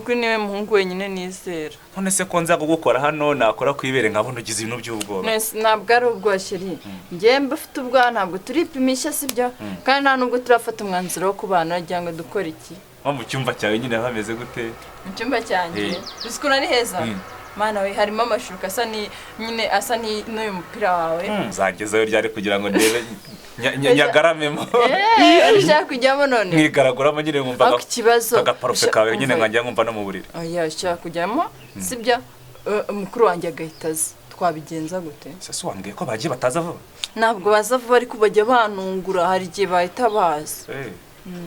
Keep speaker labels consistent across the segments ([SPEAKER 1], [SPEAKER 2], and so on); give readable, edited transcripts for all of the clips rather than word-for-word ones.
[SPEAKER 1] nukuri niwe muhungu wenyine nizera.
[SPEAKER 2] None se ko nza kugukora hano nakora kwibere nkabona ugize ibintu by'ubwoba.
[SPEAKER 1] Ntabwo ari ubwo sheri. Ngiye mbafite ubwa ntabwo turipimisha sibyo kandi nta nubwo turafata umwanzuro wo kubana cyangwa dukora iki.
[SPEAKER 2] Mu cyumba cyawe nyine hameze gute?
[SPEAKER 1] Mu cyumba cyanjye bisikuna ari heza. Mana we harimo amashuka asa ni n'uyu mupira wawe.
[SPEAKER 2] Zagezeyo ryari kugira ngo ndebe nyagaramemo.
[SPEAKER 1] Ushaka kujyamo none?
[SPEAKER 2] Mwigaraguramo nyine nkumva
[SPEAKER 1] agaparufe
[SPEAKER 2] kawe nyine nkanjya nkumva no mu buriri.
[SPEAKER 1] Oya ushaka kujyamo sibyo mukuru wanjye agahitaza twabigenza gute?
[SPEAKER 2] Sasa wambwiye ko bagiye bataza vuba.
[SPEAKER 1] Ntabwo baza vuba ariko bajya banungura hari igihe bahita baza.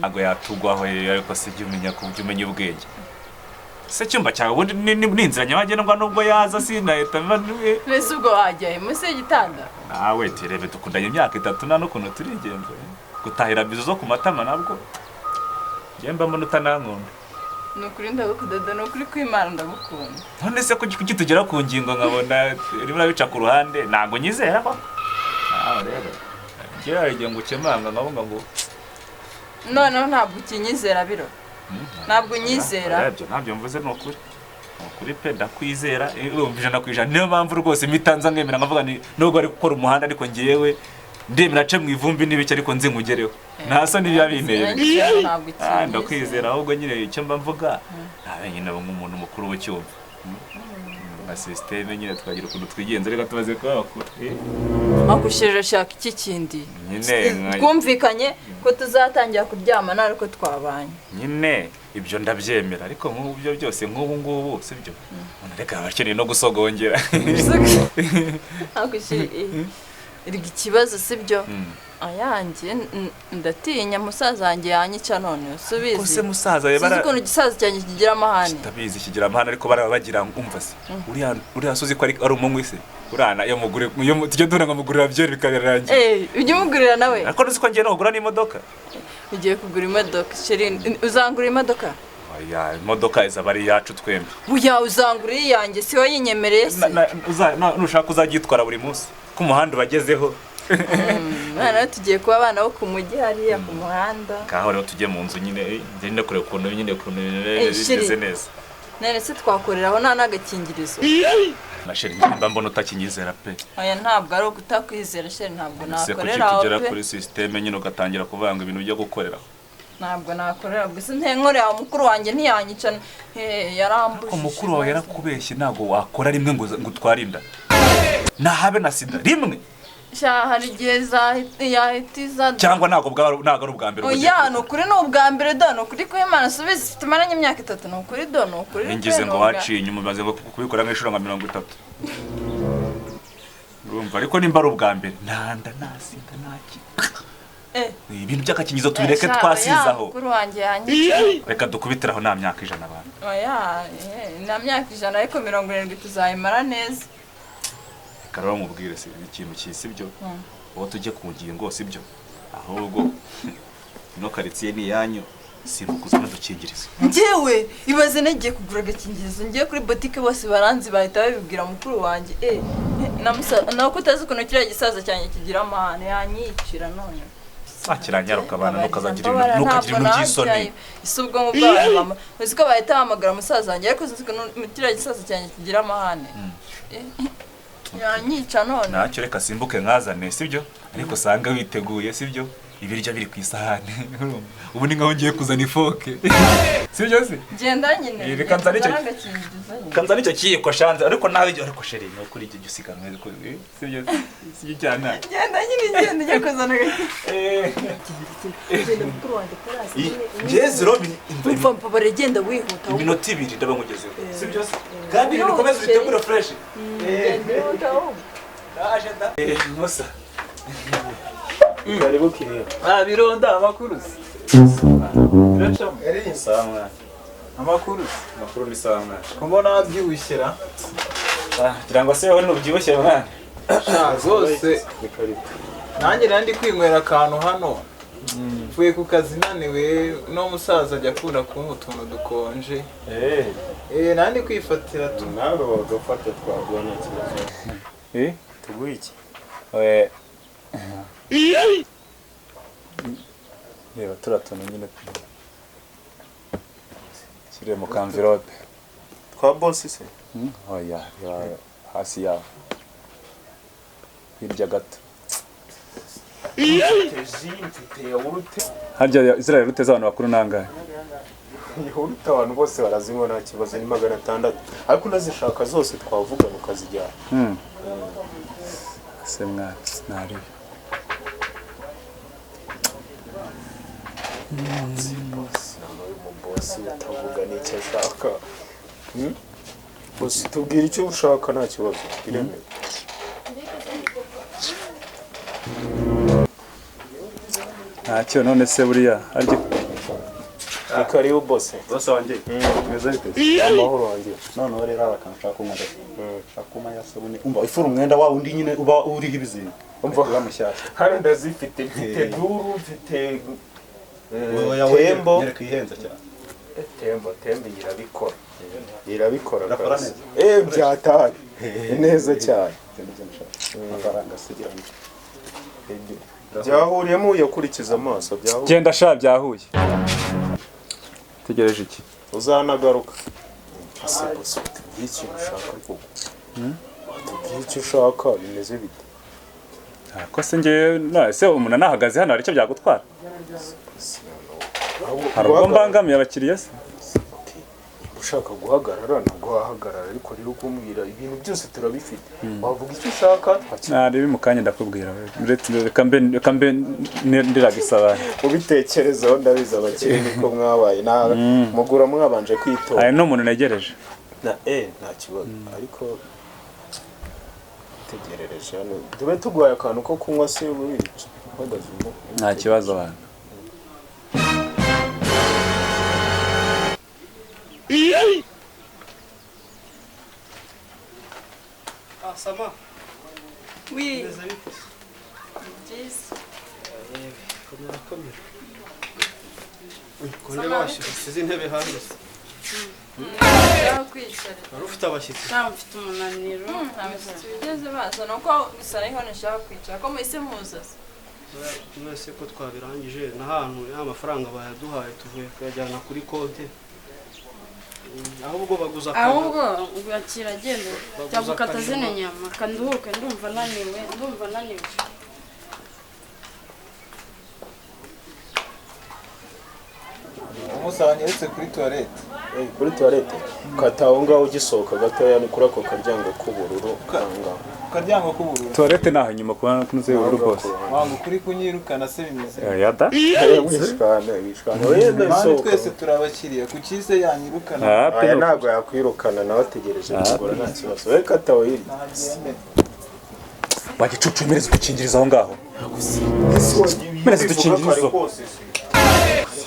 [SPEAKER 2] Ago yatugwaho ariko sijye umenya ubwenge. Se cyumba cyawe ubundi n'inzira nyabagendwa nubwo yaza sinahita mvanwe.
[SPEAKER 1] Nese ubwo wajyaye munsi y'igitanda?
[SPEAKER 2] Nawe terebe dukundanye imyaka 3 nta n'ukuntu turigenze. Gutahira bizo zo ku matama nabwo. Yemba mbona utanankunda.
[SPEAKER 1] Nukuri ndagukudoda nukuri kwimana ndagukunda.
[SPEAKER 2] None se kuki tugera ku ngingo nkabona rimwe bica ku ruhande ntago nyizera ko. Rero. Ngiye ngo ukemanga nkabonga ngo
[SPEAKER 1] none ntabwo ukinyizera biro. Ntabwo nyizera.
[SPEAKER 2] Ntabyo mvuze nukuri. Nukuri pe ndakwizera urumvije nakwijana niyo mpamvu rwose mitanza ngemera nkavuga ni nubwo ari gukora umuhanda ariko ngiyewe ndemera ce mu ivumbi nibike ariko nzi nkugereho. Ntaso nibiya binteye. Ndakwizera ahubwo nyine icyo mba mvuga. Nawe nyine nk'umuntu mukuru w'icyumba. Na systeme nyine twagira ukuntu twigenza reka tubaze ko bakuru.
[SPEAKER 1] Akushirira shaka iki kindi.
[SPEAKER 2] Nyine
[SPEAKER 1] twumvikanye ko tuzatangira kuryama nariko twabanye.
[SPEAKER 2] Nyine ibyo ndabyemera ariko mu byo byose nk'ubu ngubu sibyo. Reka abakeneye no gusogongera.
[SPEAKER 1] Akushirira irigi kibazo sibyo. Ayanjye ndatinya musaza wanjye yanyica none subizi.
[SPEAKER 2] Kose musaza yebara.
[SPEAKER 1] Ukuntu gisaza cyanjye kigira amahane.
[SPEAKER 2] Tabizi kigira amahane ariko barabagira umva se. Uri asuzi ko ari umumwe se. Urana yo mugure yo tujye duranga mugurira byo bikarangiye.
[SPEAKER 1] Ujye mugurira nawe.
[SPEAKER 2] Ariko nzi ko ngiye no kugura n'imodoka.
[SPEAKER 1] Ugiye kugura imodoka Sherin uzangura imodoka?
[SPEAKER 2] Oya imodoka izabari yacu twembi.
[SPEAKER 1] Uya uzangura yanjye si wowe yinyemereye se.
[SPEAKER 2] Nushaka uzagitwara buri munsi ku muhanda bagezeho.
[SPEAKER 1] Nana tugiye kuba abana bo ku mujyi hariya ku muhanda.
[SPEAKER 2] Kaho rero tujye mu nzu nyine ngende kure ukuntu nyine bimeze neza.
[SPEAKER 1] Nene se twakoreraho nta nagakingirizo.
[SPEAKER 2] Na Sheri mba mbona utakinyizera pe.
[SPEAKER 1] Oya ntabwo ari ugutakwizera Sheri ntabwo nakorera.
[SPEAKER 2] Se kugera kuri systeme nyine ugatangira kuvanga ibintu byo gukorera.
[SPEAKER 1] Ntabwo nakorera gusa ntenkorera mukuru wanjye ntiyanyica yarambujije.
[SPEAKER 2] Ko mukuru wawe yarakubeshye ntago wakora rimwe ngo utwarinda. Nahabe na sida rimwe.
[SPEAKER 1] Hari igihe yahitiza
[SPEAKER 2] cyangwa ntago ari ubwa mbere.
[SPEAKER 1] Oya ni ukuri ni ubwa mbere do ni ukuri ko Imana subiza tumaranye imyaka 3 ni ukuri do ni ukuri.
[SPEAKER 2] Ngize ngo waciye inyuma maze ngo kubikora nk'ishuro nka 30. Urumva ariko nimba ari ubwa mbere nanda nasida naki. Ibintu by'akakingizo tubireke twasizaho.
[SPEAKER 1] Mukuru wanjye yanyica.
[SPEAKER 2] Reka dukubitiraho nta myaka 100 abantu.
[SPEAKER 1] Oya nta myaka 100 ariko 70 tuzayimara neza.
[SPEAKER 2] Karaba mubwire se ikintu cyisibyo. Uwo tujye ku ngingo sibyo. Ahubwo no karitsiye ni yanyu sirukuza n'udukingirizo.
[SPEAKER 1] Ngewe ibaze nagiye kugura agakingirizo ngiye kuri boutique bose baranzi bahita babibwira mukuru wanjye nako utazi ukuntu kiriya gisaza cyane kigira amahane yanyicira none.
[SPEAKER 2] Akiranyaruka abana nukazagira ibintu by'isoni.
[SPEAKER 1] Isubwo mu bwawe mama uzi ko bahita hamagara umusaza wanjye ariko uzi ko kiriya gisaza cyane kigira amahane. Yanyica none.
[SPEAKER 2] Nacyo reka simbuke nkazane sibyo ariko sanga witeguye sibyo ibiryo biri ku isahane. Ubu ni ngaho ngiye kuzana ifoke. Sibyo se?
[SPEAKER 1] Genda nyine.
[SPEAKER 2] Reka nzane icyo. Kanzana icyo kiyiko shanze ariko nawe ariko Sheri no kuri icyo gisiganwe ariko sibyo sibyo cyane.
[SPEAKER 1] Genda nyine njye kuzana genda mukuru wanjye karasi.
[SPEAKER 2] Yes Robin.
[SPEAKER 1] Umva baregenda wihuta.
[SPEAKER 2] Iminota 2 ndaba ngugezeho. Sibyo se? Kandi bikomeza bitegura fresh. Musa.
[SPEAKER 3] Karibu kiriya. Bironda amakuru. Biracamo.
[SPEAKER 2] Sawa.
[SPEAKER 3] Amakuru
[SPEAKER 2] ni sawa.
[SPEAKER 3] Kumbona byibushyira.
[SPEAKER 2] Kirango se wowe n'ubyibushye mwana.
[SPEAKER 3] Zose nanjye nandi kwinywera akantu hano. Mvuye ku kazi naniwe no musaza ajya akunda kumpa utuntu dukonje. Nandi kwifatira
[SPEAKER 4] nawe bagafata twagona kibazo.
[SPEAKER 2] Tuguye iki? Reba turatona nyine. turi mu kamvirope
[SPEAKER 4] Kwa boss se?
[SPEAKER 2] oya hasi yaho hirya gato harya Israel rute z'abantu bakuru nangahe
[SPEAKER 4] Yahurute abantu bose barazinywa nta kibazo ni 600 ariko unazishaka zose twavuga mukazijyana.
[SPEAKER 2] se mwana nari
[SPEAKER 4] Boss utavuga n'icyo ashaka. Boss tubwira icyo ushaka nta kibazo. Ireme.
[SPEAKER 2] ntacyo none se buriya harya
[SPEAKER 4] Karibu boss.
[SPEAKER 5] Boss wanjye meze bite
[SPEAKER 4] Amahoro wanjye.
[SPEAKER 5] none rero abakanshaka umwenda akuma yasabune umva ifuru umwenda wa undi nyine uba uriho ibizinga
[SPEAKER 4] Umva
[SPEAKER 5] bamushyashya
[SPEAKER 4] hari ndazifite mfite duru mfite
[SPEAKER 5] tembo nyereka ihenze cyane
[SPEAKER 4] tembo irabikora
[SPEAKER 5] Irakora
[SPEAKER 4] kabisa.
[SPEAKER 5] neza.
[SPEAKER 4] Byatari neza cyane.
[SPEAKER 5] amafaranga asigira
[SPEAKER 4] Byahuriyemo yakurikiza amaso byahuriye.
[SPEAKER 2] genda sha byahuye tegereje iki
[SPEAKER 4] Uzanagaruka. Ase boss tubwire icyo ushaka koko. Tubwire icyo ushaka bimeze bite.
[SPEAKER 2] ko se ngewe se umuntu anahagaze hano hari icyo byagutwara hari ubwo mbangamiye abakiriya se
[SPEAKER 4] Ushaka guhagarara ntabwo wahagarara ariko rero kumbwira ibintu byose turabifite. Wavuga icyo ushaka
[SPEAKER 2] nari mu kanya ndakubwira reka mbe ndiragisaba
[SPEAKER 4] ubitekerezaho ndabizi abakire niko mwabaye mugura mwabanje kwitora.
[SPEAKER 2] ari n'umuntu negereje
[SPEAKER 4] nta kibazo ariko tegerereje hano tube tuguhaye akantu ko kunywa se wica uhagaze
[SPEAKER 2] nta kibazo abantu
[SPEAKER 6] Sama.
[SPEAKER 1] Oui.
[SPEAKER 6] Meze bite?
[SPEAKER 1] Byiza.
[SPEAKER 6] Komera. Konde bashyize izi ntebe hanze.
[SPEAKER 1] Nshaka kwicara.
[SPEAKER 6] Wari ufite abashyitsi.
[SPEAKER 7] Nta mfite umunaniro.
[SPEAKER 1] Nta misatsi bigeze baza nuko gusa ariho nashaka kwicara ko muhise muza se.
[SPEAKER 6] Mwese ko twabirangije n'ahantu amafaranga bayaduhaye tuvuye kuyajyana kuri konti. Ahubwo baguza
[SPEAKER 7] ahubwo ubakira agenda cyagukata zine nyama kanduhuke ndumva naniwe
[SPEAKER 3] Umusanyeretse kuri toilette.
[SPEAKER 4] kuri toilette kata aho ngaho ugisohoka gatoya ni kuri ako karyango k'ubururu kanga
[SPEAKER 3] Karyango k'ubururu.
[SPEAKER 2] toilette naho inyuma kubana kunuze ubururu bwose
[SPEAKER 3] Wangu kuri kunyirukana se bimeze.
[SPEAKER 2] yada
[SPEAKER 4] wishwana wenda
[SPEAKER 3] Mani
[SPEAKER 4] isohoka
[SPEAKER 3] twese turabakiriye kuki se yanyirukana.
[SPEAKER 4] aya ntabwo yakwirukana nawe ategereje kugura nta kibazo we kata aho iri
[SPEAKER 2] bagicucumereza ukingiriza aho ngaho Mereza udukingirizo.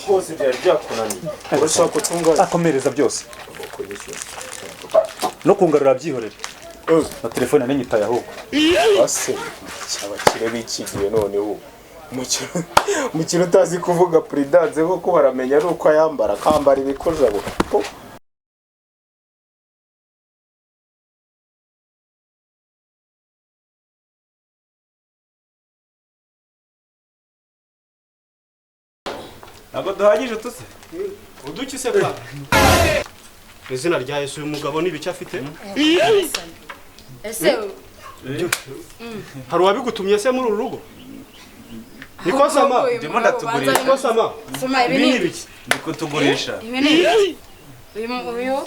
[SPEAKER 4] Kose byari byakunaniye urashaka kutunganya
[SPEAKER 2] akomereza byose no kungarura byihorere na telefone nanyitaye ahubwo
[SPEAKER 4] base abakire bikigiye noneho umukino utazi kuvuga pridanze kuko baramenya ari uko ayambara akambara ibikojabo
[SPEAKER 2] ntabwo duhagije tuse
[SPEAKER 6] uduki se bwa izina rya Yesu uyu mugabo ni biki afite
[SPEAKER 7] ese
[SPEAKER 6] hari uwabigutumye se muri uru rugo niko sama
[SPEAKER 2] ndimo ndatugurisha
[SPEAKER 6] niko sama
[SPEAKER 7] soma ibi ni
[SPEAKER 6] ibiki
[SPEAKER 2] ndi kutugurisha
[SPEAKER 7] ibi ni uyu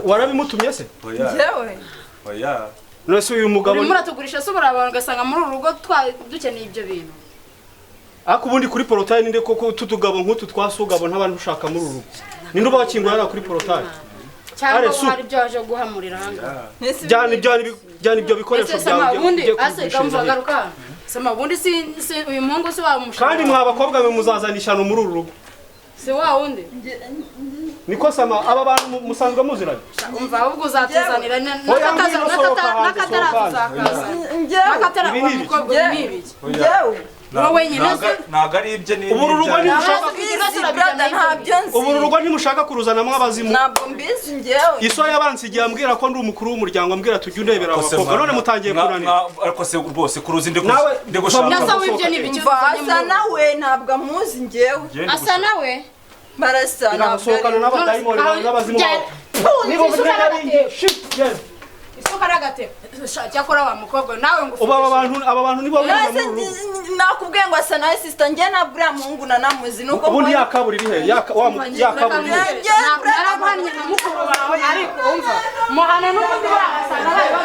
[SPEAKER 6] warabimutumye se
[SPEAKER 1] Njyewe.
[SPEAKER 2] oya
[SPEAKER 6] nose uyu mugabo
[SPEAKER 7] urimo uratugurisha se ubura abantu ugasanga muri uru rugo dukeneye ibyo bintu
[SPEAKER 6] ariko ubundi kuri porotayi ninde koko tutugabo nk'utu twasugabo ntabantu ushaka muri uru rugo ninde uba wakinguye hano kuri porotayi
[SPEAKER 7] cyangwa
[SPEAKER 6] Su.
[SPEAKER 7] hari ibyo waje guhamurira ahangaha
[SPEAKER 6] byana ibyo bikoresho
[SPEAKER 7] ese sama
[SPEAKER 6] byawe
[SPEAKER 7] ubundi
[SPEAKER 6] ugiye
[SPEAKER 7] ase
[SPEAKER 6] kubigurishiriza
[SPEAKER 7] gamva
[SPEAKER 6] hirya.
[SPEAKER 7] garuka sama ubundi si uyu muhungu si wa mushaka
[SPEAKER 6] kandi mwa bakobwa mwe muzazanisha no muri uru rugo
[SPEAKER 7] si wa wundi
[SPEAKER 6] niko sama aba bantu musanzwe muziranye
[SPEAKER 7] umva ahubwo uzatuzanira
[SPEAKER 6] Oya, ngwino sohoka hanze,
[SPEAKER 7] n'akataraza
[SPEAKER 6] sohoka
[SPEAKER 7] uzakaza
[SPEAKER 1] Njyewe.
[SPEAKER 7] n'akatara
[SPEAKER 6] Ibi
[SPEAKER 7] wa
[SPEAKER 6] ni ibiki?
[SPEAKER 7] mukobwa ni ibiki
[SPEAKER 1] Njyewe.
[SPEAKER 7] wowe nyine se
[SPEAKER 2] ntabwo ari ibye ni
[SPEAKER 6] ubu uru rugo ntimushaka
[SPEAKER 1] Bizi brother ntabyo nzi.
[SPEAKER 6] ubu uru rugo ntimushaka kuruzanamo abazimu
[SPEAKER 1] Ntabwo mbizi njyewe.
[SPEAKER 6] iso yabansigiye ambwira ko ndi umukuru w'umuryango ambwira tujye undebera abakobwa none mutangiye kunanira
[SPEAKER 2] ariko se rwose kuruzi ndi
[SPEAKER 6] Nawe,
[SPEAKER 2] gushaka
[SPEAKER 7] nasa w'ibyo ni ibiki
[SPEAKER 1] Mva asa nawe ntabwo amuzi njyewe.
[SPEAKER 7] asa nawe
[SPEAKER 1] barasa
[SPEAKER 6] ngasohokana n'abadayimoni bawe n'abazimu bawe niba umenya ari shit genda
[SPEAKER 7] isuka ragate cyakora wa mukobwa nawe ngo
[SPEAKER 6] uba aba bantu nibo
[SPEAKER 1] nakubwiye ngo asa nawe sister njye ntabwo uriya muhungu nanamuzi nuko
[SPEAKER 6] ubundi yakabura iri he yakabura iri he
[SPEAKER 7] naramuhanye na mukuru wawe ariko umva muhane n'ubundi barasanga bayo